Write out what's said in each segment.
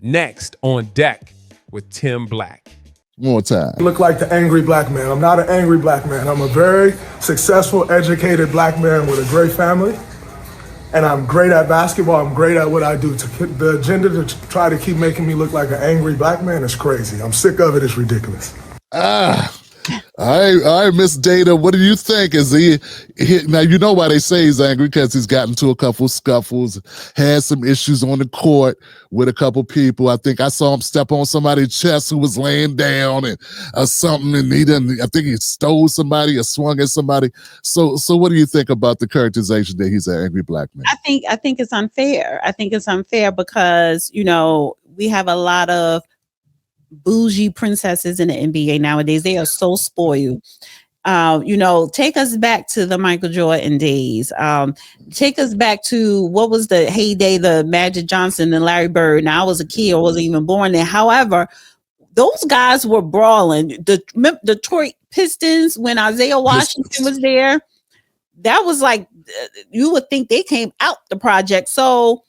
Next on deck with Tim Black. More time. I look like the angry black man. I'm not an angry black man. I'm a very successful, educated black man with a great family. And I'm great at basketball. I'm great at what I do. The agenda to try to keep making me look like an angry black man is crazy. I'm sick of it. It's ridiculous. All right, Miss Dana, what do you think? Is he now, you know why they say he's angry, because he's gotten into a couple scuffles, had some issues on the court with a couple people. I think I saw him step on somebody's chest who was laying down and something, and I think he stole somebody or swung at somebody. So what do you think about the characterization that he's an angry black man? I think it's unfair. I think it's unfair because, we have a lot of bougie princesses in the NBA nowadays. They are so spoiled. Take us back to the Michael Jordan days. Take us back to what was the heyday, the Magic Johnson and Larry Bird. Now I was a kid, I wasn't even born then. However, those guys were brawling. The Detroit Pistons, when Isaiah Washington was there, that was like, you would think they came out the project. So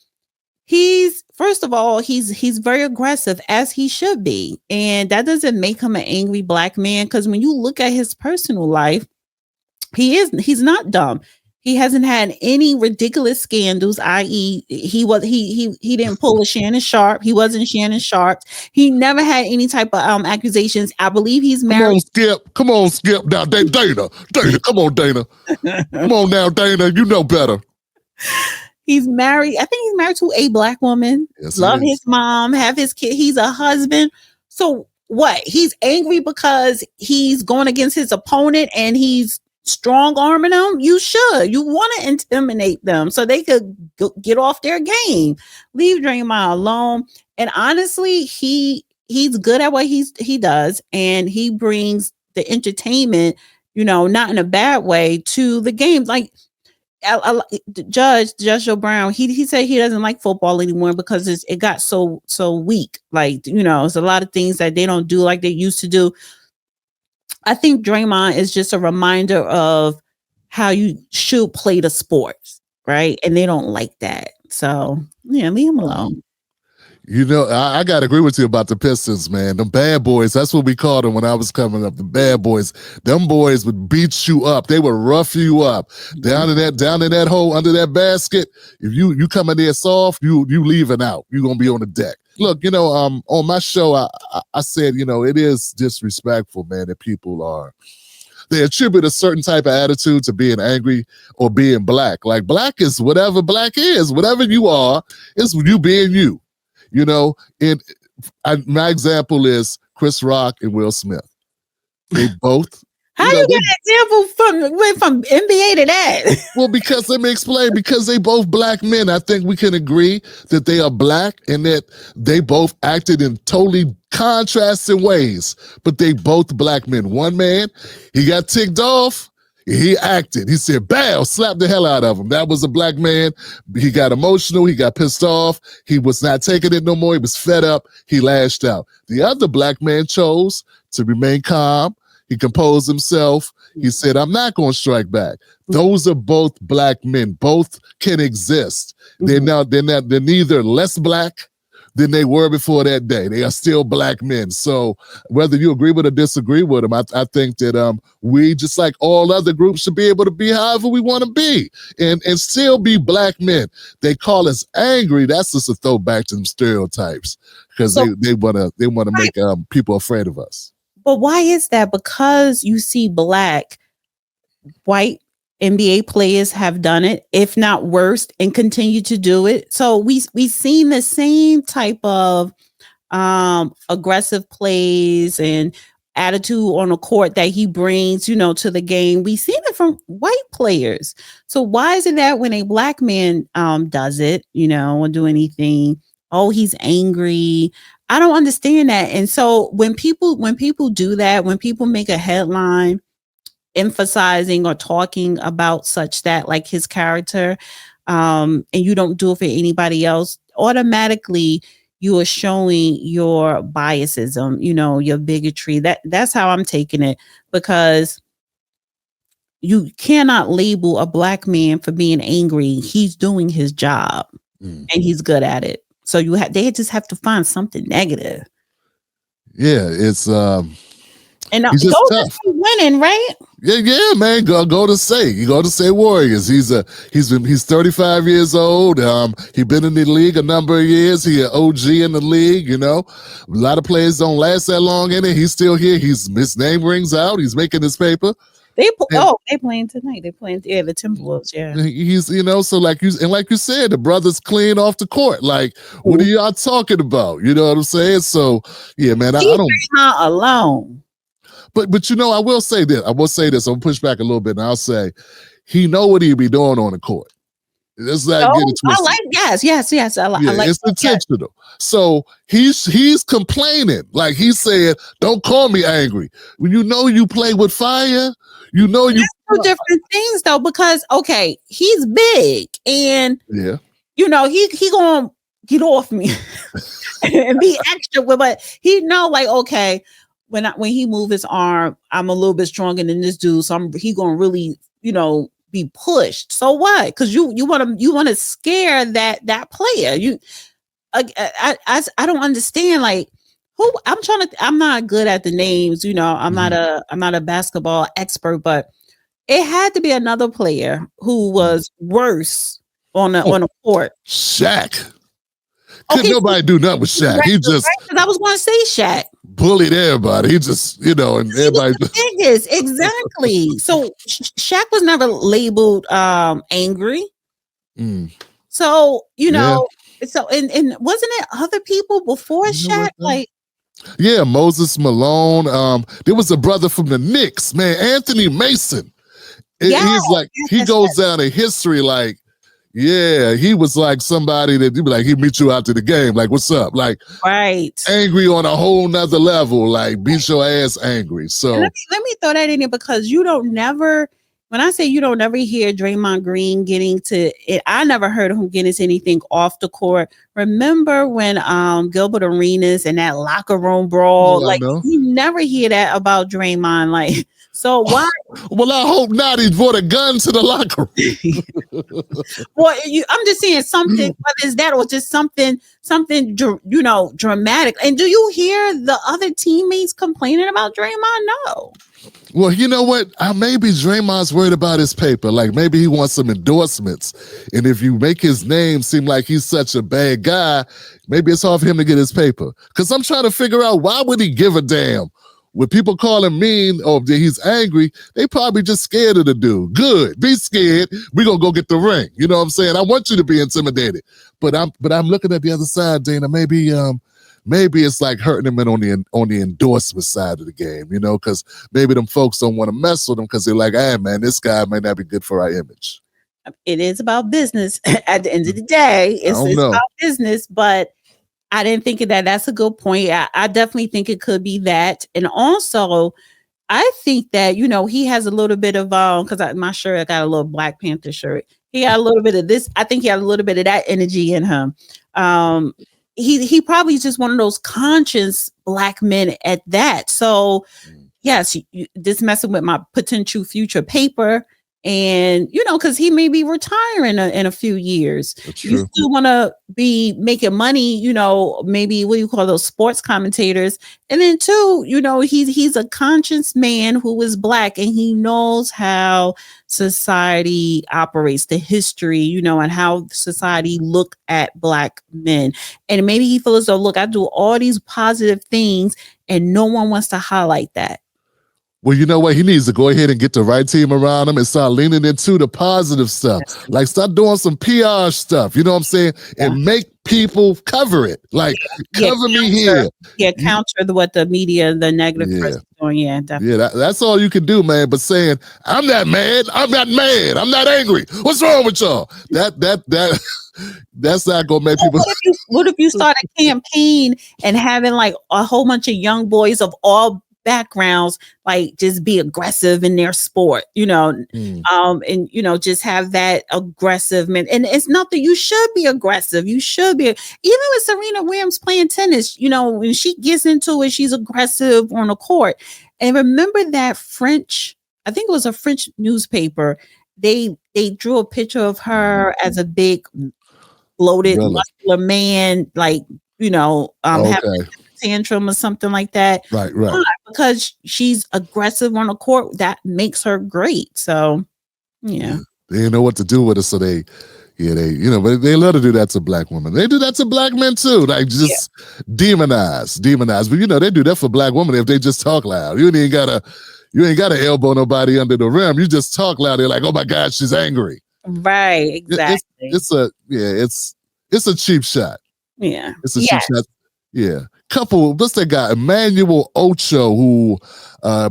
first of all, he's very aggressive, as he should be. And that doesn't make him an angry black man, because when you look at his personal life, he's not dumb. He hasn't had any ridiculous scandals, i.e., he didn't pull a Shannon Sharp. He wasn't Shannon Sharp. He never had any type of accusations. I believe he's married. Come on, Skip. Now, Dana, come on, Dana. Come on now, Dana. You know better. He's married. I think he's married to a black woman. Yes, love his mom, have his kid. He's a husband. So what? He's angry because he's going against his opponent and he's strong arming them. You want to intimidate them so they could get off their game. Leave Draymond alone. And honestly, he's good at what he does, and he brings the entertainment, not in a bad way, to the game. Like, Judge Joe Brown, he said he doesn't like football anymore because it got so weak. Like, it's a lot of things that they don't do like they used to do. I think Draymond is just a reminder of how you should play the sports, right? And they don't like that. So yeah, leave him alone. I got to agree with you about the Pistons, man. The Bad Boys, that's what we called them when I was coming up. The Bad Boys. Them boys would beat you up. They would rough you up. Down in that hole under that basket. If you come in there soft, you leaving out. You're going to be on the deck. Look, on my show, I said, it is disrespectful, man, that people they attribute a certain type of attitude to being angry or being black. Like, black is whatever black is. Whatever you are, is you being you. My example is Chris Rock and Will Smith. They both. How you get an example from NBA to that? Well, because let me explain. Because they both black men, I think we can agree that they are black and that they both acted in totally contrasting ways. But they both black men. One man, he got ticked off. He acted. He said, "Bow!" Slapped the hell out of him. That was a black man. He got emotional. He got pissed off. He was not taking it no more. He was fed up. He lashed out. The other black man chose to remain calm. He composed himself. He said, "I'm not going to strike back." Those are both black men. Both can exist. They're neither less black than they were before that day. They are still black men. So whether you agree with or disagree with them, I think that we, just like all other groups, should be able to be however we want to be and still be black men. They call us angry. That's just a throwback to them stereotypes, because they want to make people afraid of us. But why is that? Because you see white NBA players have done it, if not worse, and continue to do it. So we've seen the same type of aggressive plays and attitude on the court that he brings, to the game. We've seen it from white players. So why is it that when a black man does it, or do anything, he's angry? I don't understand that. And so when people do that, when people make a headline emphasizing or talking about such that, like his character, and you don't do it for anybody else, automatically you are showing your biasism, your bigotry. That's how I'm taking it, because you cannot label a black man for being angry. He's doing his job and he's good at it. So they just have to find something negative. Yeah, it's And he's just Golden tough. State winning, right? Yeah, man. Go to State. You go to State Warriors. He's 35 years old. He been in the league a number of years. He an OG in the league. You know, a lot of players don't last that long in it. He's still here. His name rings out. He's making his paper. They playing tonight. They playing the Timberwolves. Yeah, he's so like you said, the brother's clean off the court. Like, what are y'all talking about? You know what I'm saying? So yeah, man. I don't not alone. But I will say this. I'm gonna push back a little bit, and I'll say he know what he be doing on the court. It's not getting twisted. I like yes. I like it's intentional. So he's complaining, like he said, "Don't call me angry." When you play with fire, you know you. Two different things though, because okay, he's big, and yeah, he gonna get off me and be extra, but he know like okay. When he move his arm, I'm a little bit stronger than this dude, so he gonna really, be pushed. So what? Because you want to scare that player. I don't understand like who I'm not good at the names. I'm not a basketball expert, but it had to be another player who was worse on a court. Shaq. Could nobody do nothing with Shaq? He just. I was going to say Shaq. Bullied everybody. He just, and everybody. Biggest, exactly. So Shaq was never labeled angry. So so and wasn't it other people before Shaq? Like, yeah, Moses Malone. There was a brother from the Knicks, man, Anthony Mason. He's like he goes down in history like. Yeah, he was like somebody that he'd be like, he'd meet you after the game. Like, what's up? Like, right. Angry on a whole nother level, like beat your ass angry. So let me throw that in there because when I say you don't never hear Draymond Green getting to it, I never heard of him getting to anything off the court. Remember when Gilbert Arenas and that locker room brawl? You never hear that about Draymond. Like, so why? Well, I hope not. He brought a gun to the locker room. Well, I'm just saying something, whether it's that or just something, dramatic. And do you hear the other teammates complaining about Draymond? No. Well, you know what? Maybe Draymond's worried about his paper. Like maybe he wants some endorsements. And if you make his name seem like he's such a bad guy, maybe it's hard for him to get his paper. Because I'm trying to figure out why would he give a damn? When people call him mean or he's angry, they probably just scared of the dude. Good, be scared. We're gonna go get the ring. You know what I'm saying? I want you to be intimidated. But I'm looking at the other side, Dana. Maybe it's like hurting him on the endorsement side of the game, because maybe them folks don't want to mess with him because they're like, hey man, this guy might not be good for our image. It is about business. At the end of the day, it's about business, but I didn't think of that. That's a good point. I definitely think it could be that. And also, I think that, he has a little bit of, because my shirt, I got a little Black Panther shirt. He got a little bit of this. I think he had a little bit of that energy in him. He probably is just one of those conscious Black men at that. So, yes, this messing with my potential future paper. And, because he may be retiring in a few years. You still want to be making money, maybe what do you call those sports commentators? And then too, he's a conscious man who is Black and he knows how society operates, the history, and how society look at Black men. And maybe he feels as though, look, I do all these positive things and no one wants to highlight that. Well, you know what? He needs to go ahead and get the right team around him and start leaning into the positive stuff. Like start doing some PR stuff, you know what I'm saying? And make people cover it. Like cover me here. Yeah, counter what the media, the negative press is doing. Yeah, definitely. Yeah, that's all you can do, man. But saying, I'm not mad, I'm not angry. What's wrong with y'all? That's not gonna make people. What if you start a campaign and having like a whole bunch of young boys of all backgrounds like just be aggressive in their sport, and just have that aggressive man. And it's not that you should be aggressive. You should be, even with Serena Williams playing tennis, when she gets into it, she's aggressive on the court. And remember that I think it was a French newspaper. They drew a picture of her as a big bloated, Really? muscular man, like, having Okay. a tantrum or something like that. Right. Why? Because she's aggressive on the court. That makes her great. So, yeah. They didn't know what to do with her, so they but they love to do that to black women. They do that to black men too, like just demonize. But they do that for black women if they just talk loud. You ain't gotta elbow nobody under the rim. You just talk loud. They're like, oh my God, she's angry. Right, exactly. It's a cheap shot. Yeah. It's a cheap shot. Yeah. What's that guy? Emmanuel Ocho, who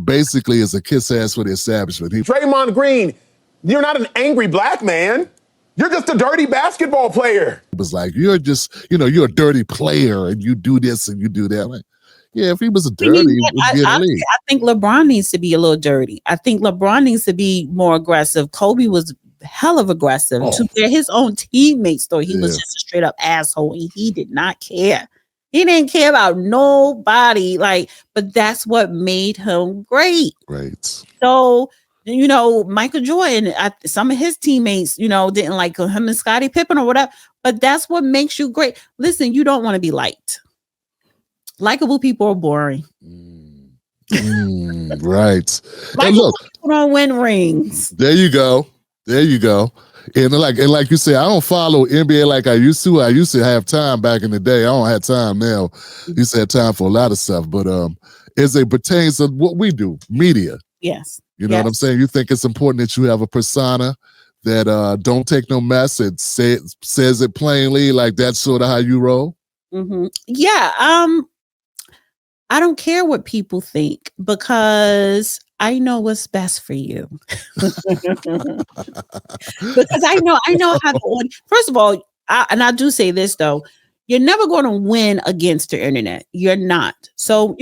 basically is a kiss ass for the establishment. Draymond Green, you're not an angry black man. You're just a dirty basketball player. It was like, you're just, you're a dirty player and you do this and you do that. Like, yeah, if he was a dirty, I think LeBron needs to be a little dirty. I think LeBron needs to be more aggressive. Kobe was hell of aggressive to where his own teammates thought he was just a straight up asshole, and he did not care. He didn't care about nobody. But that's what made him great. Great. So, Michael Jordan, some of his teammates, didn't like him and Scottie Pippen or whatever. But that's what makes you great. Listen, you don't want to be liked. Likeable people are boring. Right. And look, people don't win rings. There you go. And like you said, I don't follow NBA like I used to. I used to have time back in the day. I don't have time now. I used to have time for a lot of stuff. But as it pertains to what we do, media. Yes. You know what I'm saying? You think it's important that you have a persona that don't take no mess. It says it plainly, like that's sort of how you roll. Mm-hmm. Yeah. I don't care what people think because I know what's best for you. Because I know how to. First of all, I do say this though. You're never going to win against the internet. You're not. So,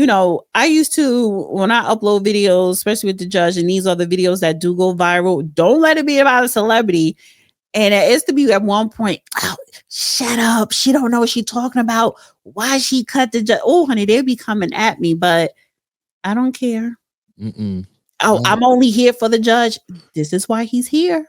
I used to, when I upload videos, especially with the judge, and these are the videos that do go viral, don't let it be about a celebrity. And it used to be at one point, oh, shut up. She don't know what she's talking about. Why she cut the judge? Oh, honey, they'll be coming at me, but I don't care. I'm only here for the judge. This is why he's here.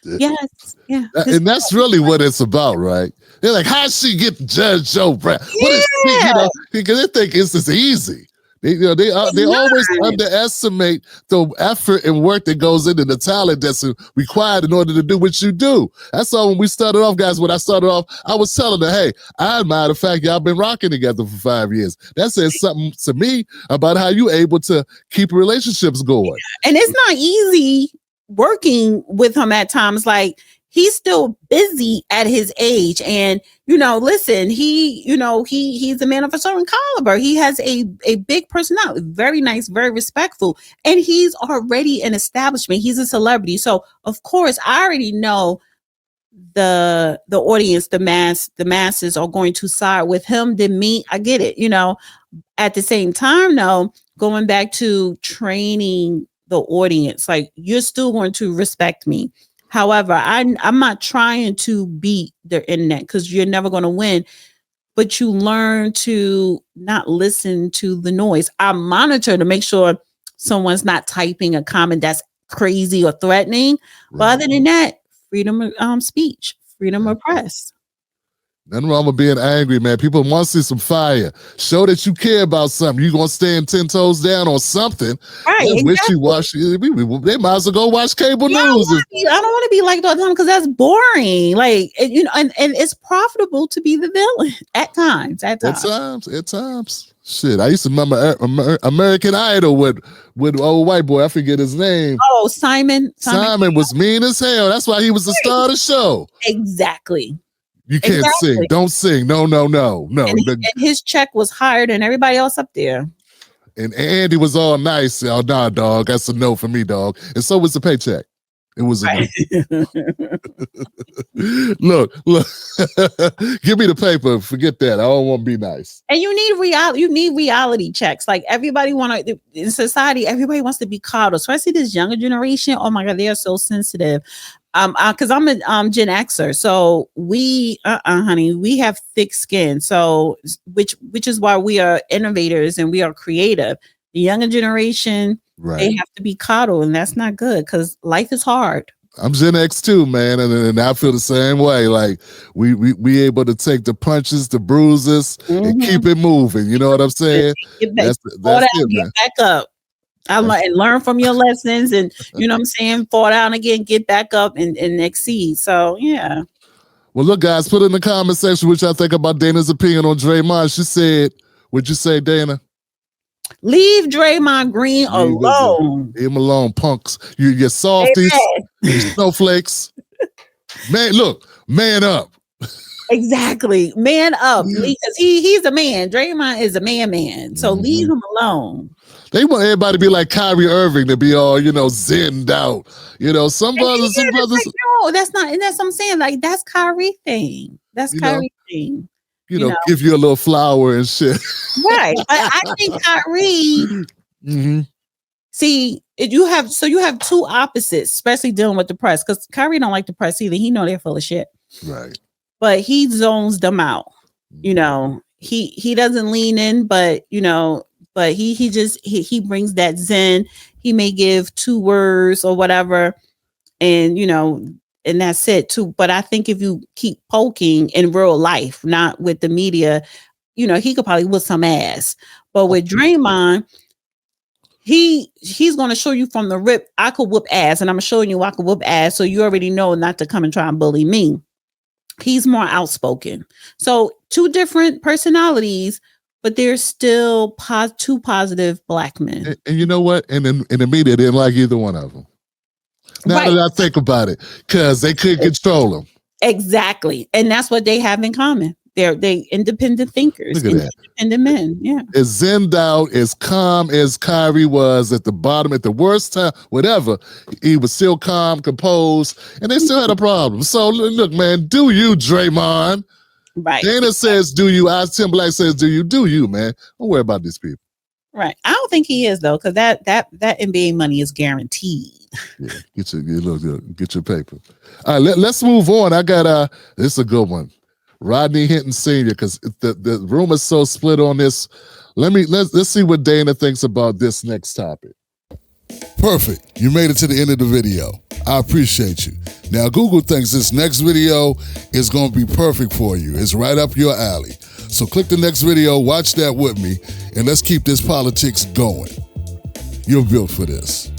Yes. Yeah. And that's really what it's about, right? They're like, how'd she get Judge Joe Brown? What is she, because they think it's just easy. They always underestimate the effort and work that goes into the talent that's required in order to do what you do. That's all when we started off, guys. When I started off, I was telling her, hey, I admire the fact y'all been rocking together for 5 years. That says something to me about how you able to keep relationships going. And it's not easy working with him at times. Like, he's still busy at his age. And, listen, he's a man of a certain caliber. He has a big personality, very nice, very respectful. And he's already an establishment. He's a celebrity. So, of course, I already know the audience, the masses are going to side with him than me. I get it. At the same time, though, going back to training the audience, like, you're still going to respect me. However, I'm not trying to beat the internet because you're never going to win, but you learn to not listen to the noise. I monitor to make sure someone's not typing a comment that's crazy or threatening. Right. But other than that, freedom of speech, freedom of press. Nothing wrong with being angry, man. People want to see some fire. Show that you care about something. You're going to stand 10 toes down on something. Right. Exactly. Wishy-washy. They might as well go watch cable news. I don't want to be like all the time because that's boring. Like, and it's profitable to be the villain at times. At times. Shit, I used to remember American Idol with old white boy. I forget his name. Oh, Simon. Simon was mean as hell. That's why he was the star of the show. Exactly. You can't sing. Don't sing. No. And his check was higher than everybody else up there. And Andy was all nice. Oh, nah, dog. That's a no for me, dog. And so was the paycheck. It was a look. Give me the paper. Forget that. I don't want to be nice. And you need reality checks. Like, everybody in society, everybody wants to be coddled. Especially this younger generation. Oh my God, they are so sensitive. Because I'm a Gen Xer, so we, honey, we have thick skin. So, which is why we are innovators and we are creative. The younger generation, They have to be coddled, and that's not good because life is hard. I'm Gen X too, man, and I feel the same way. Like we able to take the punches, the bruises, and keep it moving. You know what I'm saying? Get back, That's it, get man. back up. And learn from your lessons, and you know what I'm saying, fall down again, get back up and exceed. So yeah. Well, look, guys, put in the comment section what y'all think about Dana's opinion on Draymond. She said, what'd you say, Dana? Leave Draymond Green alone. Leave him alone, punks. You're softies, you snowflakes. Man, look, man up. Exactly. Man up. Because he's a man. Draymond is a man. So leave him alone. They want everybody to be like Kyrie Irving, to be all, zenned out. Some brothers. Like, no, that's not, and that's what I'm saying. Like, that's Kyrie thing. That's Kyrie thing. Give you a little flower and shit. Right. But I think Kyrie, see, you have two opposites, especially dealing with the press, because Kyrie don't like the press either. He know they're full of shit. Right. But he zones them out. He doesn't lean in, but but he brings that zen. He may give 2 words or whatever, and and that's it too. But I think if you keep poking in real life, not with the media, he could probably whip some ass. But with Draymond, he's going to show you from the rip, I could whoop ass, and I'm showing you I could whoop ass, so you already know not to come and try and bully me. He's more outspoken. So 2 different personalities, but they're still 2 positive black men. And you know what? And in the media, they didn't like either one of them. Now that I think about it, because they couldn't control them. Exactly. And that's what they have in common. They're independent thinkers. Look at that. Independent men. Yeah. As zenned out, as calm as Kyrie was at the bottom, at the worst time, whatever, he was still calm, composed, and they still had a problem. So look, man, do you, Draymond? Right. Dana says, do you? Tim Black says, do you? Do you, man? Don't worry about these people. Right. I don't think he is, though, because that NBA money is guaranteed. Yeah, get your paper. All right, let's move on. I got this is a good one. Rodney Hinton Sr., because the room is so split on this. Let's see what Dana thinks about this next topic. Perfect. You made it to the end of the video. I appreciate you. Now, Google thinks this next video is going to be perfect for you. It's right up your alley. So click the next video, watch that with me, and let's keep this politics going. You're built for this.